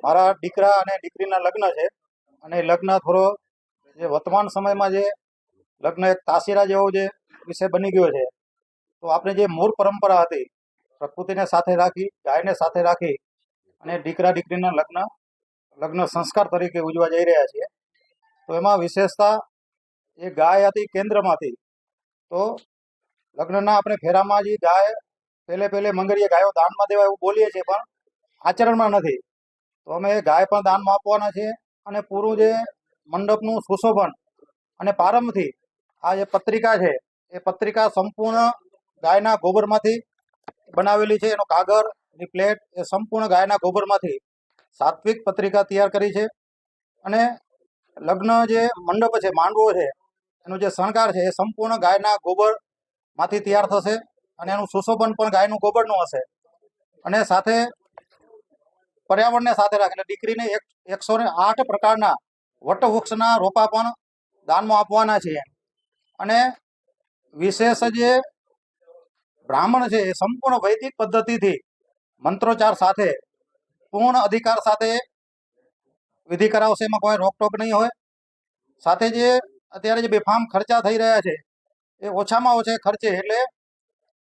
મારા દીકરા અને દીકરીના લગ્ન છે અને લગ્ન થોડો જે વર્તમાન સમયમાં જે લગ્ન એક તાસીરા જેવો જે વિષય બની ગયો છે. તો આપણે જે મૂળ પરંપરા હતી, પ્રકૃતિને સાથે રાખી, ગાયને સાથે રાખી અને દીકરા દીકરીના લગ્ન સંસ્કાર તરીકે ઉજવા જઈ રહ્યા છીએ. તો એમાં વિશેષતા એ ગાય હતી કેન્દ્રમાંથી. તો લગ્નના આપણે ફેરામાં જે ગાય પહેલે મંગળીએ ગાયો દાનમાં દેવા એવું બોલીએ છીએ, પણ આચરણમાં નથી. તો અમે ગાય પણ દાનમાં આપવાના છે અને પૂરું જે મંડપનું સુશોભન અને પારંભથી આ જે પત્રિકા છે એ પત્રિકા સંપૂર્ણ ગાયના ગોબરમાંથી બનાવેલી છે. એનો કાગળ, એની પ્લેટ એ સંપૂર્ણ ગાયના ગોબરમાંથી સાત્વિક પત્રિકા તૈયાર કરી છે. અને લગ્ન જે મંડપ છે, માંડવો છે, એનો જે શણગાર છે એ સંપૂર્ણ ગાયના ગોબરમાંથી તૈયાર થશે અને એનું સુશોભન પણ ગાયનું ગોબરનું હશે. અને સાથે પર્યાવરણને સાથે રાખીને દીકરીને 108 પ્રકારના વટવૃક્ષના રોપા પણ દાનમાં આપવાના છીએ. અને વિશેષ જે બ્રાહ્મણ છે એ સંપૂર્ણ વૈદિક પદ્ધતિથી મંત્રોચ્ચાર સાથે પૂર્ણ અધિકાર સાથે વિધિ કરાવશે. એમાં કોઈ રોકટોક નહીં હોય. સાથે જે અત્યારે જે બેફામ ખર્ચા થઈ રહ્યા છે એ ઓછામાં ઓછા ખર્ચે, એટલે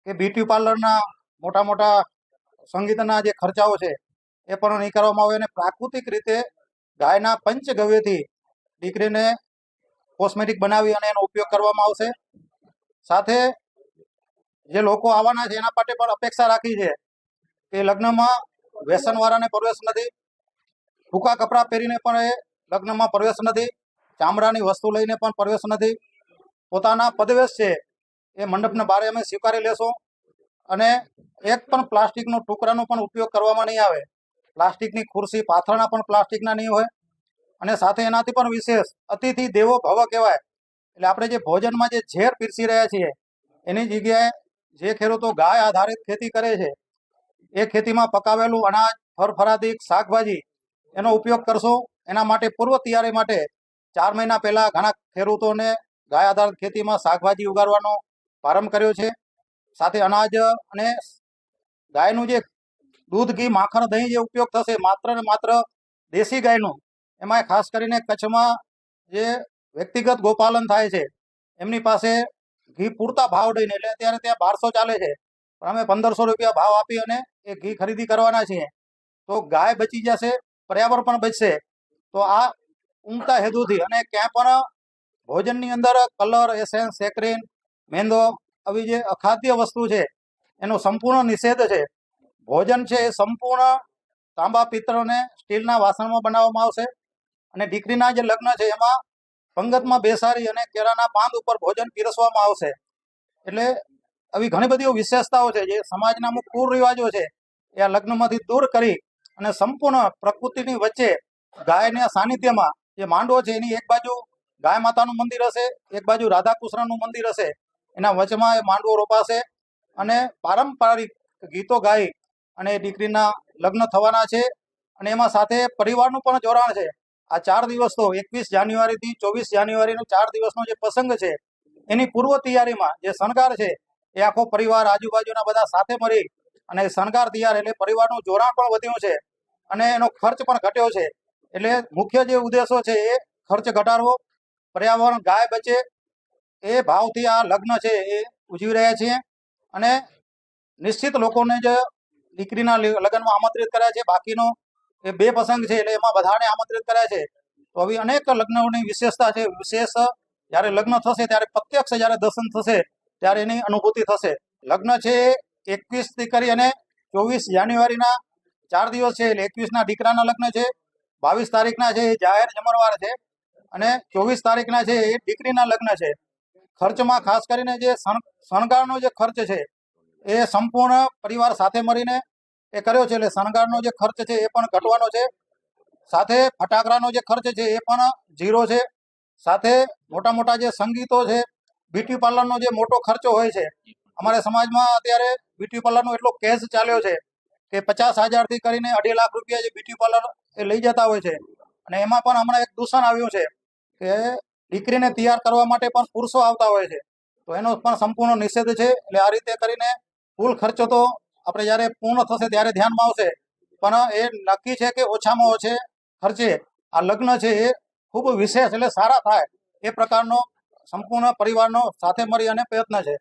કે બ્યુટી પાર્લરના મોટા સંગીતના જે ખર્ચાઓ છે એ પણ નહીં કરવામાં આવે. અને પ્રાકૃતિક રીતે ગાયના પંચગવ્યથી દીકરીને કોસ્મેટિક બનાવી અને એનો ઉપયોગ કરવામાં આવશે. સાથે જે લોકો આવવાના છે એના માટે પણ અપેક્ષા રાખી છે કે લગ્નમાં વ્યસનવાળાને પ્રવેશ નથી, ટૂંકા કપડાં પહેરીને પણ એ લગ્નમાં પ્રવેશ નથી, ચામડાની વસ્તુ લઈને પણ પ્રવેશ નથી. પોતાના પદવેશ છે એ મંડપના બારે અમે સ્વીકારી લેશું. અને એક પણ પ્લાસ્ટિકનો ટુકડાનો પણ ઉપયોગ કરવામાં નહીં આવે. પ્લાસ્ટિકની ખુરશી, પાથરણા પણ પ્લાસ્ટિકના નહીં હોય. અને સાથે એનાથી પણ વિશેષ અતિથિ દેવો ભવ કહેવાય. એટલે આપણે જે ભોજનમાં જે ઝેર પીરસી રહ્યા છીએ એની જગ્યાએ જે ખેડૂતો ગાય આધારિત ખેતી કરે છે એ ખેતીમાં પકાવેલું અનાજ, ફળફળાદી શાકભાજી એનો ઉપયોગ કરશો. એના માટે પૂર્વ તૈયારી માટે 4 મહિના પહેલા ઘણા ખેડૂતોને ગાય આધારિત ખેતીમાં શાકભાજી ઉગાડવાનો પ્રારંભ કર્યો છે. સાથે અનાજ અને ગાયનું જે દૂધ, ઘી, માખણ, દહીં જે ઉપયોગ થશે માત્ર ને માત્ર દેશી ગાયનું. એમાં ખાસ કરીને કચ્છમાં જે વ્યક્તિગત ગોપાલન થાય છે એમની પાસે ઘી પૂરતા ભાવ દઈને, એટલે અત્યારે ત્યાં 1200 ચાલે છે, પણ અમે 1500 રૂપિયા ભાવ આપી અને એ ઘી ખરીદી કરવાના છીએ. તો ગાય બચી જશે, પર્યાવરણ પણ બચશે. તો આ ઉમદા હેતુથી અને ક્યાં પણ ભોજનની અંદર કલર, એસેન્સ, સેક્રીન, મેંદો આવી જે અખાદ્ય વસ્તુ છે એનો સંપૂર્ણ નિષેધ છે. ભોજન છે એ સંપૂર્ણ તાંબા, પિત્તળ અને સ્ટીલના વાસણમાં બનાવવામાં આવશે. અને દીકરીના જે લગ્ન છે એમાં પંગતમાં બેસાડી અને કેળાના પાંદ ઉપર ભોજન પીરસવામાં આવશે. એટલે આવી ઘણી બધી વિશેષતાઓ છે જે સમાજના અમુક કુરિવાજો છે એ આ લગ્નમાંથી દૂર કરી અને સંપૂર્ણ પ્રકૃતિની વચ્ચે ગાયના સાનિધ્યમાં જે માંડવો છે એની એક બાજુ ગાય માતાનું મંદિર હશે, એક બાજુ રાધા કૃષ્ણનું મંદિર હશે. એના વચમાં એ માંડવો રોપાશે અને પારંપરિક ગીતો ગાઈ અને દીકરીના લગ્ન થવાના છે. અને એમાં સાથે પરિવારનું પણ જોડાણ છે. આ 4 દિવસ તો 21 જાન્યુઆરીથી 24 જાન્યુઆરીનો 4 દિવસનો જે પ્રસંગ છે એની પૂર્વ તૈયારીમાં જે શણગાર છે એ આખો પરિવાર, આજુબાજુના બધા સાથે મળી અને શણગાર તૈયાર, એટલે પરિવારનું જોડાણ પણ વધ્યું છે અને એનો ખર્ચ પણ ઘટ્યો છે. એટલે મુખ્ય જે ઉદ્દેશો છે એ ખર્ચ ઘટાડવો, પર્યાવરણ, ગાય બચે, એ ભાવથી આ લગ્ન છે એ ઉજવી રહ્યા છીએ. અને નિશ્ચિત લોકોને જ દીકરીના લગ્નમાં આમંત્રિત કર્યા છે. બાકીનો એ 2 પ્રસંગ છે એટલે એમાં બધાને આમંત્રિત કર્યા છે. તો આવી અનેક લગ્નોની વિશેષતા છે. વિશેષ જ્યારે લગ્ન થશે ત્યારે પ્રત્યક્ષ જ્યારે દર્શન થશે ત્યારે એની અનુભૂતિ થશે. લગ્ન છે 21 થી કરી અને 24 જાન્યુઆરીના 4 દિવસ છે. એટલે 21ના દીકરાના લગ્ન છે, 22 તારીખના છે એ જાહેર જમણવાર છે અને 24 તારીખના છે એ દીકરીના લગ્ન છે. ખર્ચમાં ખાસ કરીને જે શણગારનો જે ખર્ચ છે એ સંપૂર્ણ પરિવાર સાથે મળીને એ કર્યો છે. એટલે શણગારનો જે ખર્ચ છે એ પણ ઘટવાનો છે. સાથે ફટાકડાનો જે ખર્ચ છે એ પણ 0 છે. સાથે મોટા જે સંગીતો છે, બ્યુટી પાર્લરનો જે મોટો ખર્ચો હોય છે, અમારા સમાજમાં અત્યારે બ્યુટી પાર્લરનો એટલો કેસ ચાલ્યો છે કે 50,000 થી કરીને 2.5 લાખ રૂપિયા જે બ્યુટી પાર્લર એ લઈ જતા હોય છે. અને એમાં પણ હમણાં એક દૂષણ આવ્યું છે કે દીકરીને તૈયાર કરવા માટે પણ પુરુષો આવતા હોય છે. તો એનો પણ સંપૂર્ણ નિષેધ છે. એટલે આ રીતે કરીને કુલ ખર્ચો તો આપણે જ્યારે પૂર્ણ થશે ત્યારે ધ્યાનમાં આવશે પણ એ નક્કી છે કે ઓછામાં ઓછે ખર્ચે આ લગ્ન છે એ ખૂબ વિશેષ એટલે સારા થાય એ પ્રકારનો સંપૂર્ણ પરિવારનો સાથે મળી અને પ્રયત્ન છે.